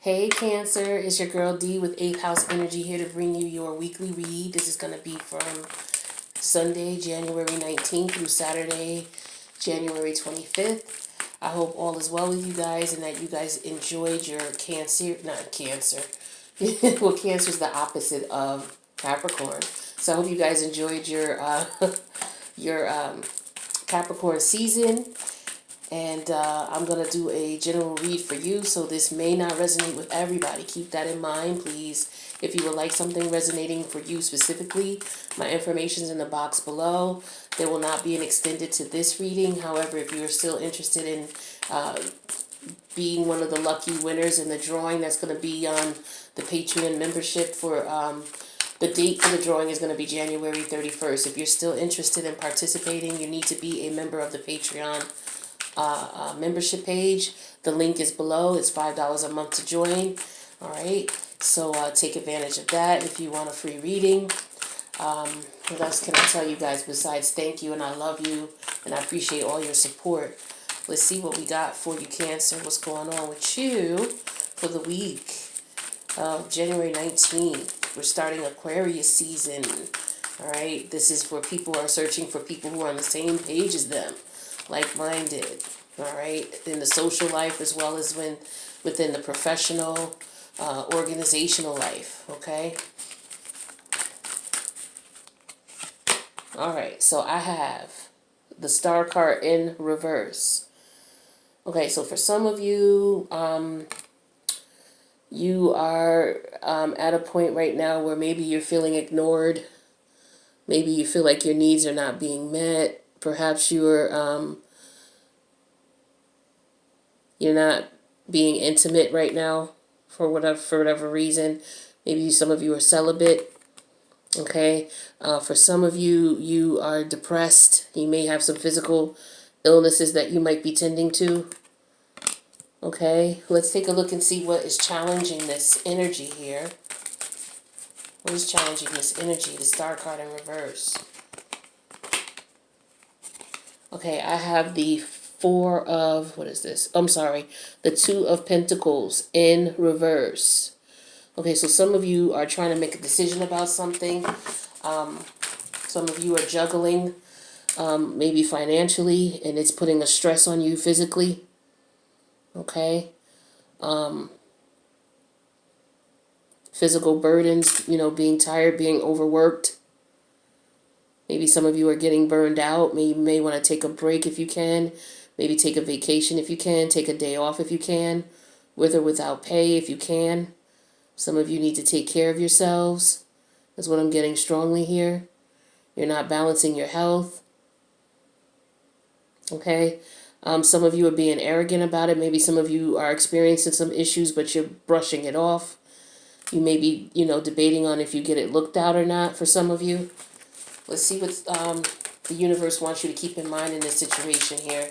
Hey Cancer, it's your girl D with 8th House Energy here to bring you your weekly read. This is going to be from Sunday, January 19th through Saturday, January 25th. I hope all is well with you guys and that you guys enjoyed your not Cancer. Well, Cancer is the opposite of Capricorn. So I hope you guys enjoyed your your Capricorn season. And I'm going to do a general read for you, so this may not resonate with everybody. Keep that in mind, please. If you would like something resonating for you specifically, my information is in the box below. There will not be an extended to this reading. However, if you're still interested in being one of the lucky winners in the drawing that's going to be on the Patreon membership for the date for the drawing is going to be January 31st. If you're still interested in participating, you need to be a member of the Patreon membership page. The link is below. It's $5 a month to join. All right, so take advantage of that if you want a free reading. What else can I tell you guys besides thank you and I love you and I appreciate all your support. Let's see what we got for you, Cancer. What's going on with you for the week of January 19th? We're starting Aquarius season. All right, this is for people who are searching for people who are on the same page as them, like-minded, all right, in the social life as well as within the professional, organizational life, okay? All right, so I have the Star card in reverse. Okay, so for some of you, you are at a point right now where maybe you're feeling ignored. Maybe you feel like your needs are not being met. Perhaps you're not being intimate right now for whatever reason. Maybe some of you are celibate. Okay, for some of you, you are depressed. You may have some physical illnesses that you might be tending to. Okay, let's take a look and see what is challenging this energy here. What is challenging this energy? The Star card in reverse. Okay, I have the what is this? I'm sorry, the Two of Pentacles in reverse. Okay, so some of you are trying to make a decision about something. Some of you are juggling, maybe financially, and it's putting a stress on you physically. Okay. Physical burdens, being tired, being overworked. Maybe some of you are getting burned out. Maybe you may want to take a break if you can. Maybe take a vacation if you can. Take a day off if you can. With or without pay if you can. Some of you need to take care of yourselves. That's what I'm getting strongly here. You're not balancing your health. Okay. Some of you are being arrogant about it. Maybe some of you are experiencing some issues, but you're brushing it off. You may be, debating on if you get it looked at or not for some of you. Let's see what the universe wants you to keep in mind in this situation here.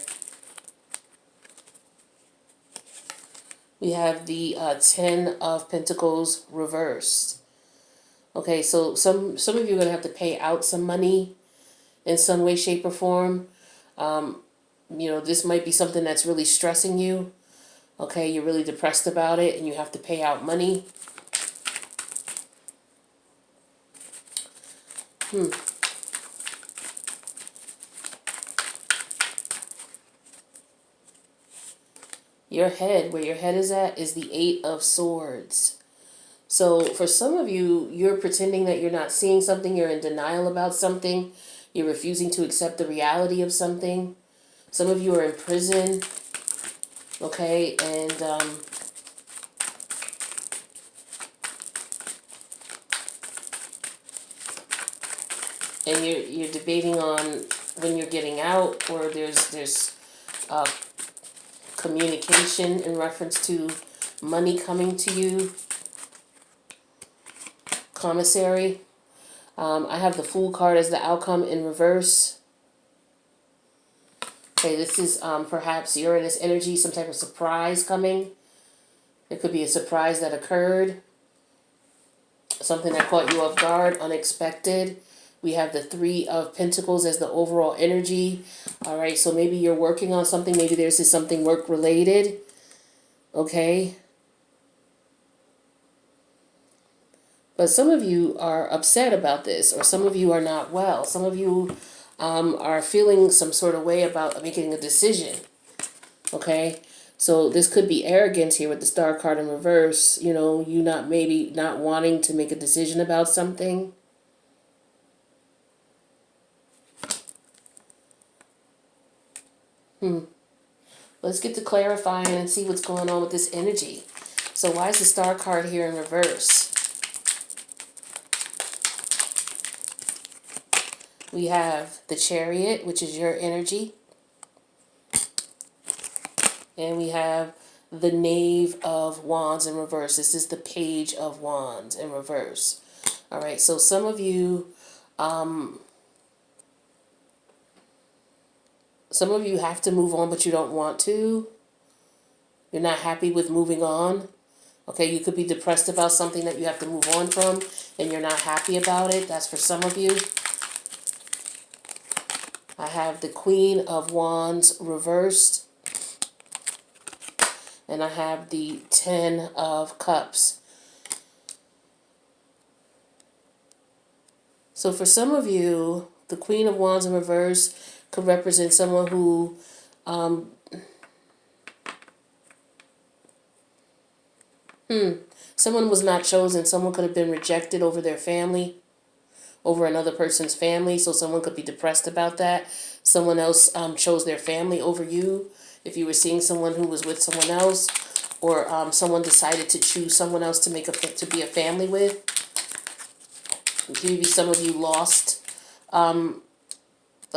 We have the Ten of Pentacles reversed. Okay, so some of you are going to have to pay out some money in some way, shape, or form. This might be something that's really stressing you. Okay, you're really depressed about it and you have to pay out money. Your head, where your head is at, is the Eight of Swords. So for some of you, you're pretending that you're not seeing something. You're in denial about something. You're refusing to accept the reality of something. Some of you are in prison. Okay, and you're debating on when you're getting out, or there's communication in reference to money coming to you. Commissary. I have the Fool card as the outcome in reverse. Okay, this is perhaps Uranus energy, some type of surprise coming. It could be a surprise that occurred. Something that caught you off guard, unexpected. We have the Three of Pentacles as the overall energy. All right, so maybe you're working on something. Maybe there's something work-related. Okay. But some of you are upset about this, or some of you are not well. Some of you are feeling some sort of way about making a decision. Okay? So this could be arrogance here with the Star card in reverse. You know, you maybe not wanting to make a decision about something. Let's get to clarifying and see what's going on with this energy. So why is the Star card here in reverse? We have the Chariot, which is your energy. And we have the Knave of Wands in reverse. This is the Page of Wands in reverse. All right, so some of you have to move on, but you don't want to. You're not happy with moving on. Okay, you could be depressed about something that you have to move on from, and you're not happy about it. That's for some of you. I have the Queen of Wands reversed. And I have the 10 of Cups. So for some of you, the Queen of Wands in reverse could represent someone who someone was not chosen. Someone could have been rejected over their family, over another person's family. So someone could be depressed about that. Someone else chose their family over you. If you were seeing someone who was with someone else, or someone decided to choose someone else to to be a family with. Maybe some of you lost a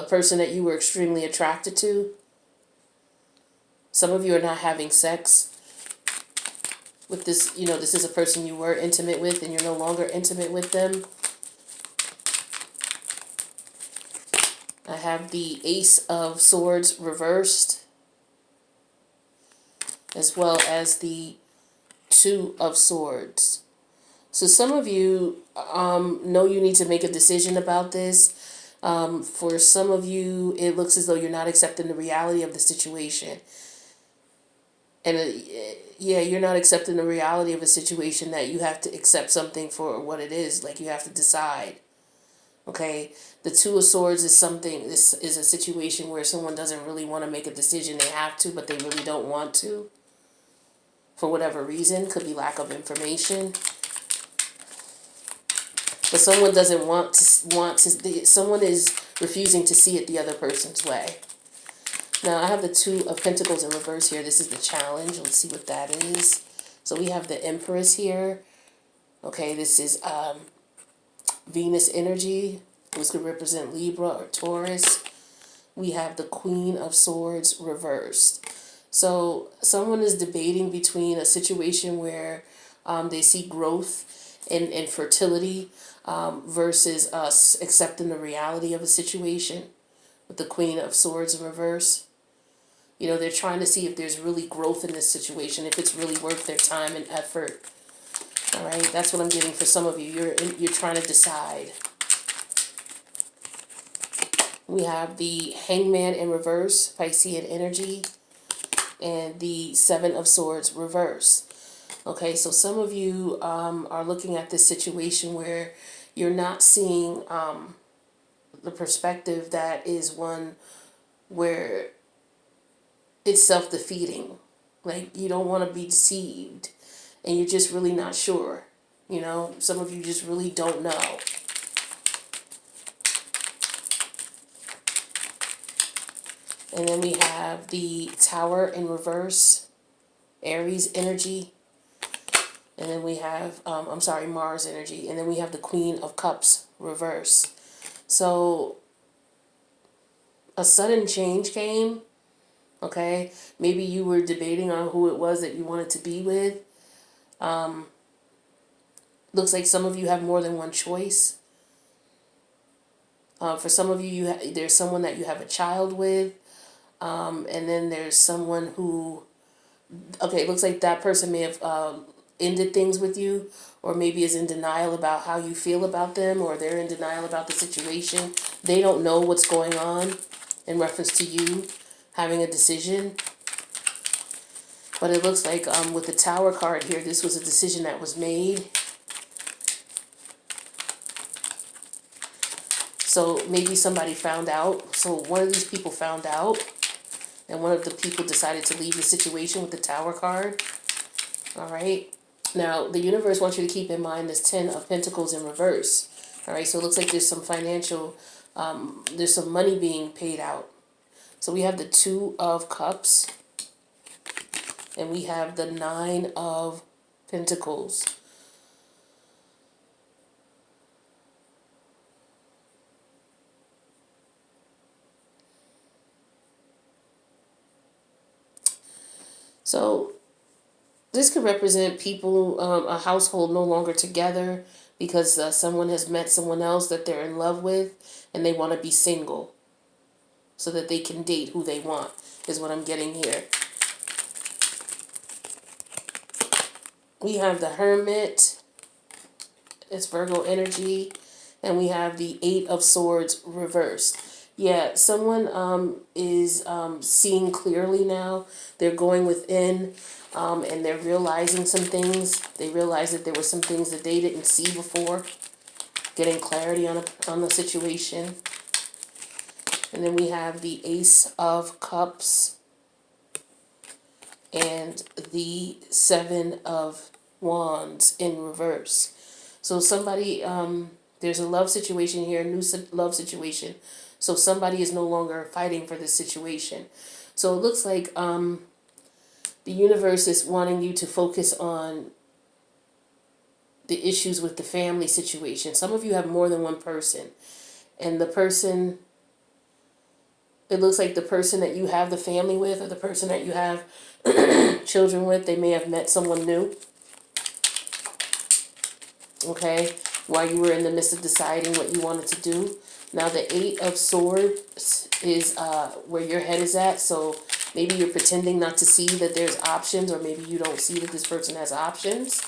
person that you were extremely attracted to. Some of you are not having sex with this. You know, this is a person you were intimate with and you're no longer intimate with them. I have the Ace of Swords reversed, as well as the Two of Swords. So some of you know you need to make a decision about this. For some of you, it looks as though you're not accepting the reality of the situation. And yeah, you're not accepting the reality of a situation, that you have to accept something for what it is. Like, you have to decide. Okay, the Two of Swords is something, this is a situation where someone doesn't really want to make a decision. They have to, but they really don't want to. For whatever reason, could be lack of information. But someone doesn't someone is refusing to see it the other person's way. Now, I have the Two of Pentacles in reverse here. This is the challenge. Let's see what that is. So we have the Empress here. Okay, this is Venus energy. This could represent Libra or Taurus. We have the Queen of Swords reversed. So someone is debating between a situation where they see growth and fertility versus us accepting the reality of a situation with the Queen of Swords in reverse. You know, they're trying to see if there's really growth in this situation, if it's really worth their time and effort. All right, that's what I'm getting for some of you. You're trying to decide. We have the Hangman in reverse, Piscean energy, and the Seven of Swords reverse. Okay, so some of you are looking at this situation where you're not seeing the perspective that is one where it's self-defeating. Like, you don't want to be deceived, and you're just really not sure. You know, some of you just really don't know. And then we have the Tower in reverse, Aries energy. And then we have, Mars energy. And then we have the Queen of Cups reverse. So a sudden change came. Okay, maybe you were debating on who it was that you wanted to be with. Looks like some of you have more than one choice. For some of you, there's someone that you have a child with. And then there's someone who, okay, it looks like that person may have ended things with you, or maybe is in denial about how you feel about them, or they're in denial about the situation. They don't know what's going on in reference to you having a decision. But it looks like with the Tower card here, this was a decision that was made. So maybe somebody found out. So one of these people found out, and one of the people decided to leave the situation with the Tower card. All right. Now, the universe wants you to keep in mind this 10 of Pentacles in reverse. All right. So it looks like there's some financial, there's some money being paid out. So we have the 2 of Cups, and we have the 9 of Pentacles. So this could represent people, a household no longer together because someone has met someone else that they're in love with and they want to be single so that they can date who they want, is what I'm getting here. We have the Hermit, it's Virgo energy, and we have the 8 of Swords reversed. Yeah, someone is seeing clearly now. They're going within and they're realizing some things. They realize that there were some things that they didn't see before. Getting clarity on the situation. And then we have the Ace of Cups and the 7 of Wands in reverse. So somebody, there's a love situation here, a new love situation. So somebody is no longer fighting for this situation. So it looks like the universe is wanting you to focus on the issues with the family situation. Some of you have more than one person. And the person, it looks like the person that you have the family with, or the person that you have children with, they may have met someone new. Okay, while you were in the midst of deciding what you wanted to do. Now the 8 of Swords is where your head is at. So maybe you're pretending not to see that there's options, or maybe you don't see that this person has options.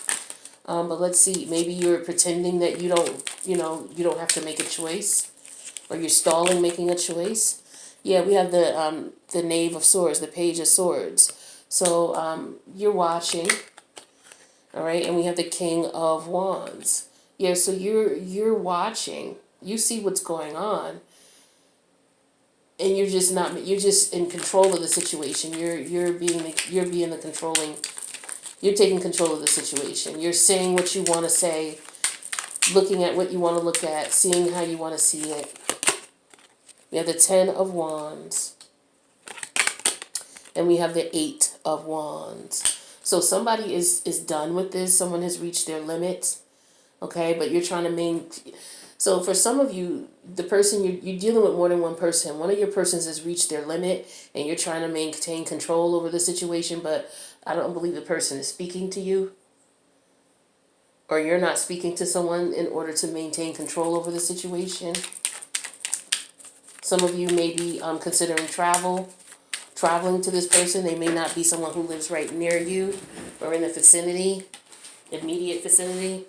But let's see, maybe you're pretending that you don't have to make a choice, or you're stalling making a choice. Yeah, we have the Knave of Swords, the Page of Swords. So you're watching. All right, and we have the King of Wands. Yeah, so you're watching. You see what's going on, and you're just in control of the situation. You're being the controlling. You're taking control of the situation. You're saying what you want to say, looking at what you want to look at, seeing how you want to see it. We have the 10 of Wands, and we have the 8 of Wands. So somebody is done with this. Someone has reached their limits. Okay, but you're trying to maintain. So for some of you, the person you're dealing with more than one person. One of your persons has reached their limit, and you're trying to maintain control over the situation, but I don't believe the person is speaking to you, or you're not speaking to someone in order to maintain control over the situation. Some of you may be considering traveling to this person. They may not be someone who lives right near you or in the vicinity, immediate vicinity.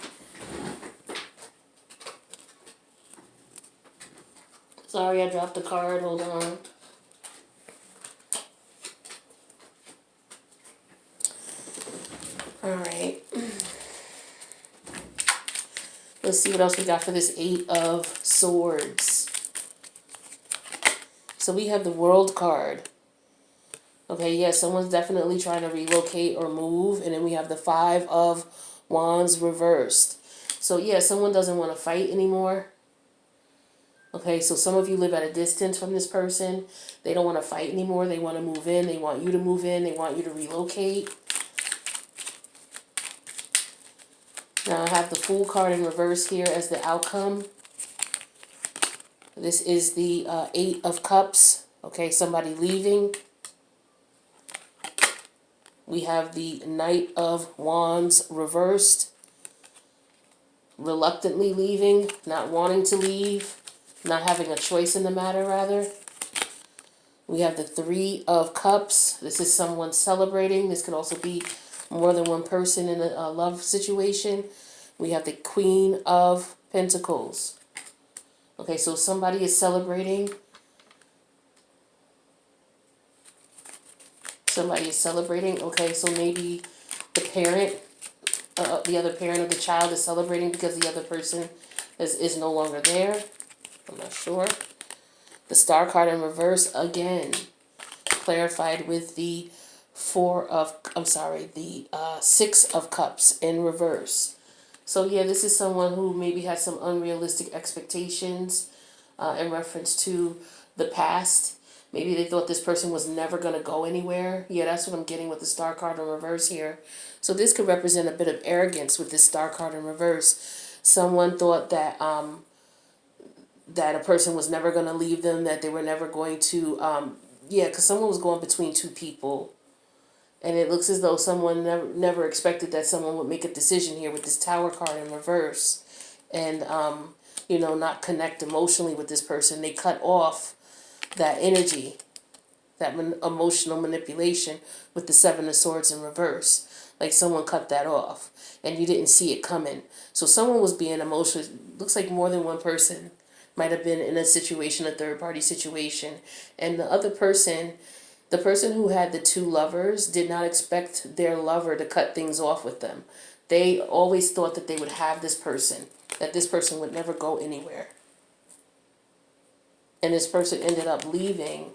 Sorry, I dropped the card. Hold on. All right. Let's see what else we got for this 8 of Swords. So we have the World card. Okay, yeah, someone's definitely trying to relocate or move. And then we have the 5 of Wands reversed. So yeah, someone doesn't want to fight anymore. Okay, so some of you live at a distance from this person. They don't want to fight anymore. They want to move in. They want you to move in. They want you to relocate. Now I have the Fool card in reverse here as the outcome. This is the 8 of Cups. Okay, somebody leaving. We have the Knight of Wands reversed. Reluctantly leaving, not wanting to leave. Not having a choice in the matter, rather. We have the 3 of Cups. This is someone celebrating. This could also be more than one person in a love situation. We have the Queen of Pentacles. Okay, so somebody is celebrating. Somebody is celebrating. Okay, so maybe the parent, the other parent of the child is celebrating because the other person is no longer there. I'm not sure. The Star card in reverse again, clarified with the the Six of Cups in reverse. So yeah, this is someone who maybe had some unrealistic expectations in reference to the past. Maybe they thought this person was never going to go anywhere. Yeah, that's what I'm getting with the Star card in reverse here. So this could represent a bit of arrogance with this Star card in reverse. Someone thought that that a person was never going to leave them, that they were never going to, yeah, because someone was going between two people. And it looks as though someone never expected that someone would make a decision here with this Tower card in reverse. And, you know, not connect emotionally with this person. They cut off that energy, that emotional manipulation with the Seven of Swords in reverse. Like someone cut that off and you didn't see it coming. So someone was being emotional. Looks like more than one person might have been in a situation, a third party situation. And the other person, the person who had the two lovers, did not expect their lover to cut things off with them. They always thought that they would have this person, that this person would never go anywhere. And this person ended up leaving.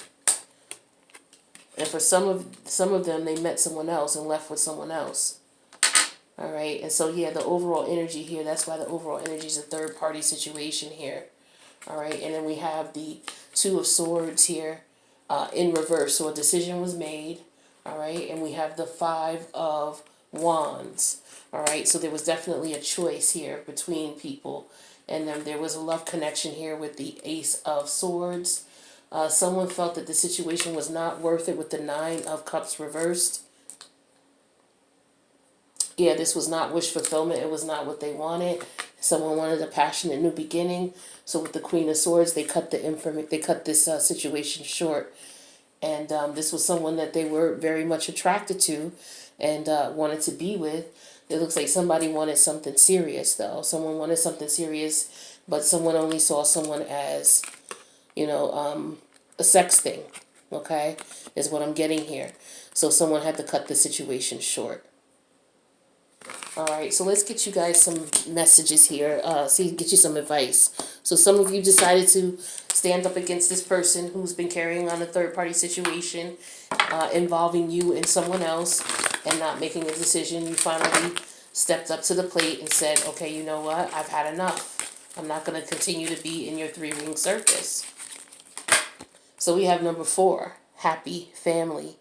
And for some of them, they met someone else and left with someone else. All right. And so, yeah, the overall energy here, that's why the overall energy is a third party situation here. All right. And then we have the Two of Swords here in reverse. So a decision was made. All right. And we have the Five of Wands. All right. So there was definitely a choice here between people. And then there was a love connection here with the Ace of Swords. Someone felt that the situation was not worth it with the Nine of Cups reversed. Yeah, this was not wish fulfillment. It was not what they wanted. Someone wanted a passionate new beginning. So with the Queen of Swords, they cut this situation short. And this was someone that they were very much attracted to and wanted to be with. It looks like somebody wanted something serious, though. Someone wanted something serious, but someone only saw someone as, you know, a sex thing, okay, is what I'm getting here. So someone had to cut the situation short. All right, so let's get you guys some messages here, get you some advice. So some of you decided to stand up against this person who's been carrying on a third-party situation involving you and someone else and not making a decision. You finally stepped up to the plate and said, okay, you know what, I've had enough. I'm not going to continue to be in your three-ring circus. So we have number 4, happy family.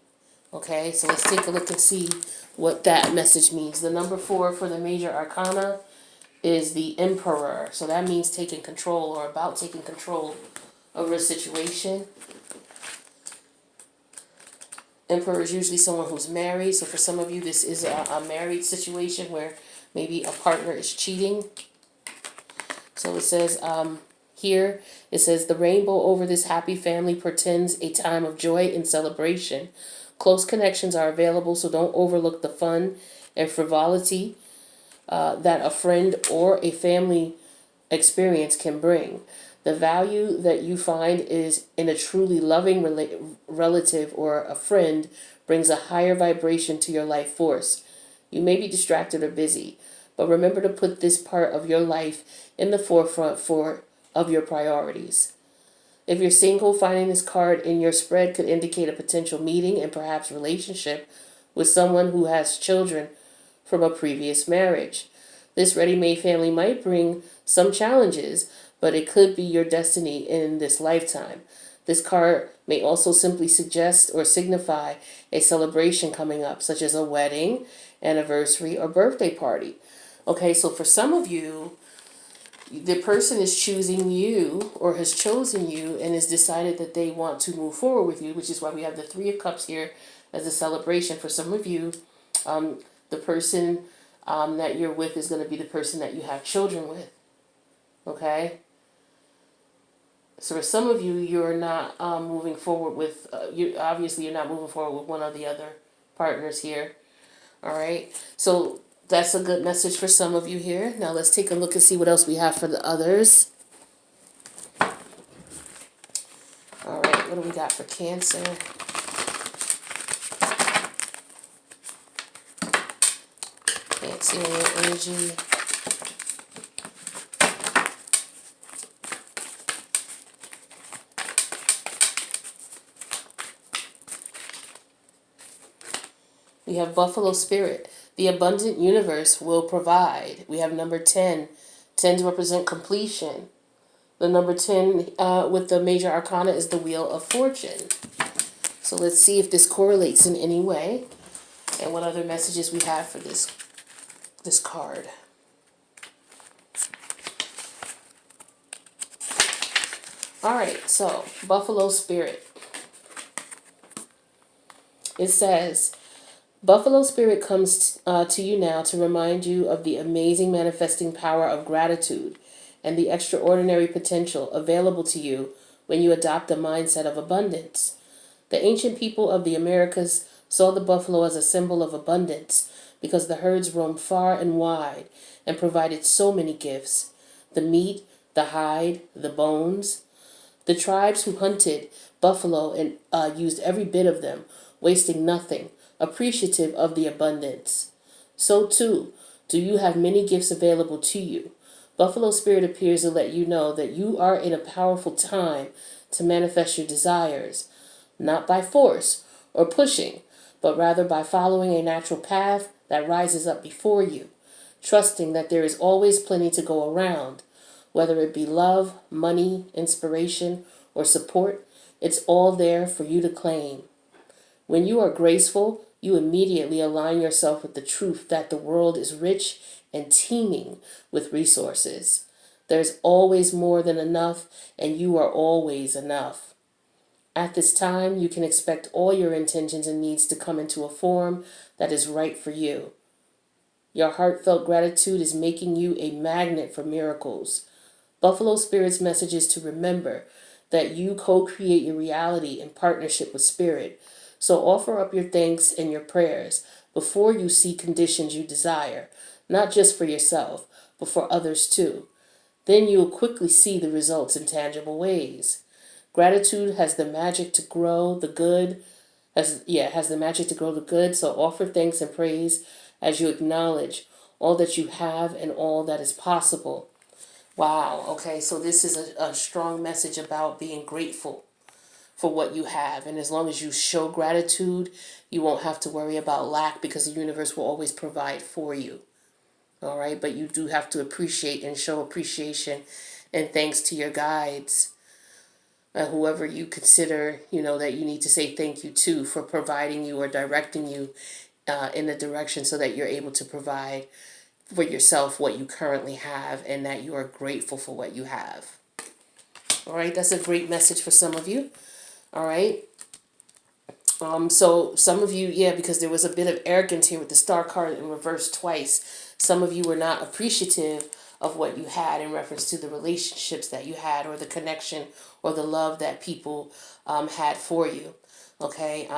Okay, so let's take a look and see what that message means. The number 4 for the major arcana is the Emperor. So that means taking control or about taking control over a situation. Emperor is usually someone who's married. So for some of you, this is a married situation where maybe a partner is cheating. So it says here, it says, the rainbow over this happy family portends a time of joy and celebration. Close connections are available, so don't overlook the fun and frivolity that a friend or a family experience can bring. The value that you find is in a truly loving relative or a friend brings a higher vibration to your life force. You may be distracted or busy, but remember to put this part of your life in the forefront of your priorities. If you're single, finding this card in your spread could indicate a potential meeting and perhaps relationship with someone who has children from a previous marriage. This ready-made family might bring some challenges, but it could be your destiny in this lifetime. This card may also simply suggest or signify a celebration coming up, such as a wedding, anniversary, or birthday party. Okay, so for some of you, the person is choosing you or has chosen you and has decided that they want to move forward with you, which is why we have the Three of Cups here as a celebration. For some of you, the person that you're with is going to be the person that you have children with. Okay? So for some of you, you're not moving forward with, you're not moving forward with one of the other partners here. All right? So that's a good message for some of you here. Now let's take a look and see what else we have for the others. All right, what do we got for Cancer? Cancerian energy. We have Buffalo Spirit. The abundant universe will provide. We have number 10. 10 to represent completion. The number 10 with the major arcana is the Wheel of Fortune. So let's see if this correlates in any way and what other messages we have for this card. All right, so Buffalo Spirit. It says, Buffalo Spirit comes to you now to remind you of the amazing manifesting power of gratitude and the extraordinary potential available to you when you adopt a mindset of abundance. The ancient people of the Americas saw the buffalo as a symbol of abundance because the herds roamed far and wide and provided so many gifts: the meat, the hide, the bones. The tribes who hunted buffalo and used every bit of them, wasting nothing, appreciative of the abundance. So too, do you have many gifts available to you. Buffalo Spirit appears to let you know that you are in a powerful time to manifest your desires, not by force or pushing, but rather by following a natural path that rises up before you, trusting that there is always plenty to go around. Whether it be love, money, inspiration, or support, it's all there for you to claim. When you are graceful, you immediately align yourself with the truth that the world is rich and teeming with resources. There's always more than enough, and you are always enough. At this time, you can expect all your intentions and needs to come into a form that is right for you. Your heartfelt gratitude is making you a magnet for miracles. Buffalo Spirit's message is to remember that you co-create your reality in partnership with Spirit. So offer up your thanks and your prayers before you see conditions you desire, not just for yourself, but for others too. Then you will quickly see the results in tangible ways. Gratitude has the magic to grow the good, has the magic to grow the good, so offer thanks and praise as you acknowledge all that you have and all that is possible. Wow, okay, so this is a strong message about being grateful for what you have. And as long as you show gratitude, you won't have to worry about lack because the universe will always provide for you. All right, but you do have to appreciate and show appreciation and thanks to your guides, whoever you consider, that you need to say thank you to for providing you or directing you in a direction so that you're able to provide for yourself what you currently have and that you are grateful for what you have. All right, that's a great message for some of you. All right. So some of you, because there was a bit of arrogance here with the star card in reverse twice. Some of you were not appreciative of what you had in reference to the relationships that you had or the connection or the love that people had for you. Okay.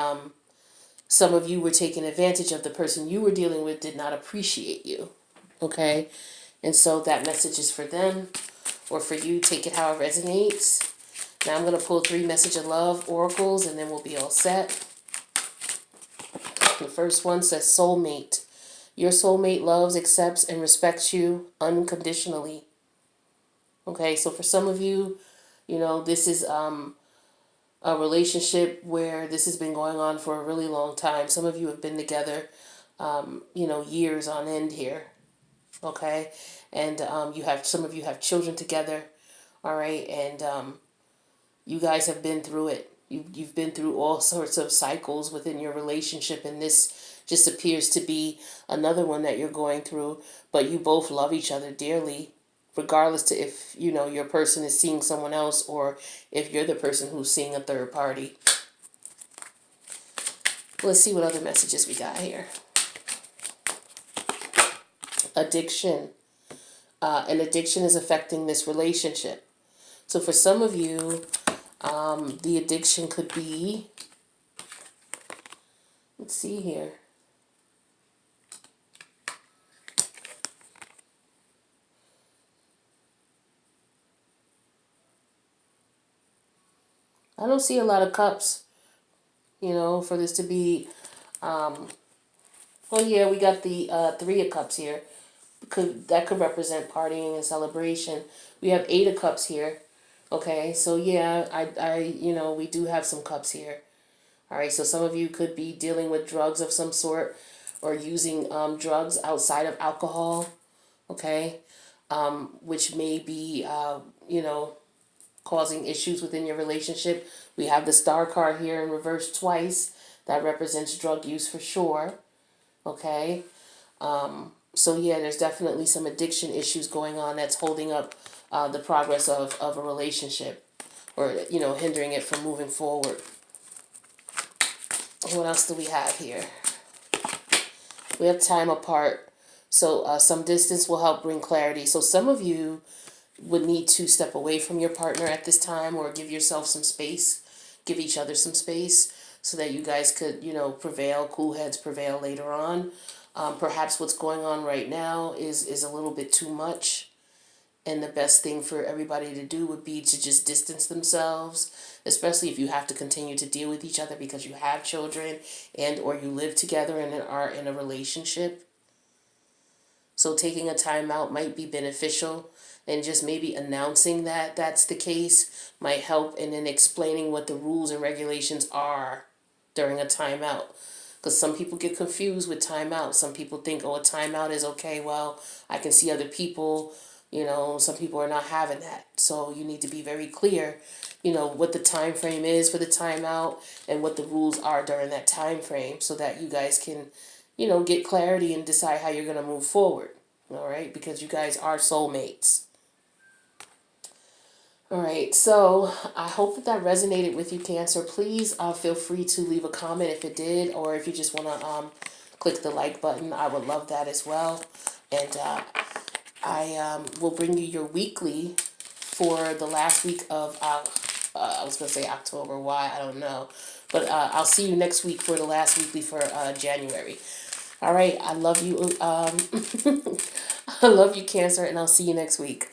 Some of you were taking advantage of the person you were dealing with did not appreciate you. Okay. And so that message is for them or for you. Take it how it resonates. Now I'm going to pull 3 message of love oracles and then we'll be all set. The first one says soulmate. Your soulmate loves, accepts, and respects you unconditionally. Okay, so for some of you, this is a relationship where this has been going on for a really long time. Some of you have been together, years on end here. Okay, and some of you have children together. All right, and you guys have been through it. You've been through all sorts of cycles within your relationship, and this just appears to be another one that you're going through, but you both love each other dearly, regardless to if, your person is seeing someone else or if you're the person who's seeing a third party. Let's see what other messages we got here. Addiction. An addiction is affecting this relationship. So for some of you, the addiction could be, let's see here. I don't see a lot of cups, for this to be, we got the 3 of cups here. That could represent partying and celebration. We have 8 of cups here. Okay, so we do have some cups here. All right, so some of you could be dealing with drugs of some sort or using drugs outside of alcohol, okay, which may be, you know, causing issues within your relationship. We have the star card here in reverse twice. That represents drug use for sure, okay. So yeah, there's definitely some addiction issues going on that's holding up the progress of a relationship, or, you know, hindering it from moving forward. What else do we have here? We have time apart. So some distance will help bring clarity. So some of you would need to step away from your partner at this time, or give yourself some space, give each other some space, so that you guys could, you know, prevail, cool heads prevail later on. Perhaps what's going on right now is a little bit too much. And the best thing for everybody to do would be to just distance themselves, especially if you have to continue to deal with each other because you have children and or you live together and are in a relationship. So taking a time out might be beneficial, and just maybe announcing that that's the case might help, and then explaining what the rules and regulations are during a timeout. Because some people get confused with timeout. Some people think, oh, a timeout is okay. Well, I can see other people. You know, some people are not having that. So you need to be very clear, you know, what the time frame is for the timeout and what the rules are during that time frame, so that you guys can, you know, get clarity and decide how you're going to move forward. All right, because you guys are soulmates. All right, so I hope that that resonated with you, Cancer. Please feel free to leave a comment if it did, or if you just want to click the like button. I would love that as well. And I will bring you your weekly for the last week of, I was going to say October. Why? I don't know. But I'll see you next week for the last weekly for January. All right, I love you. I love you, Cancer, and I'll see you next week.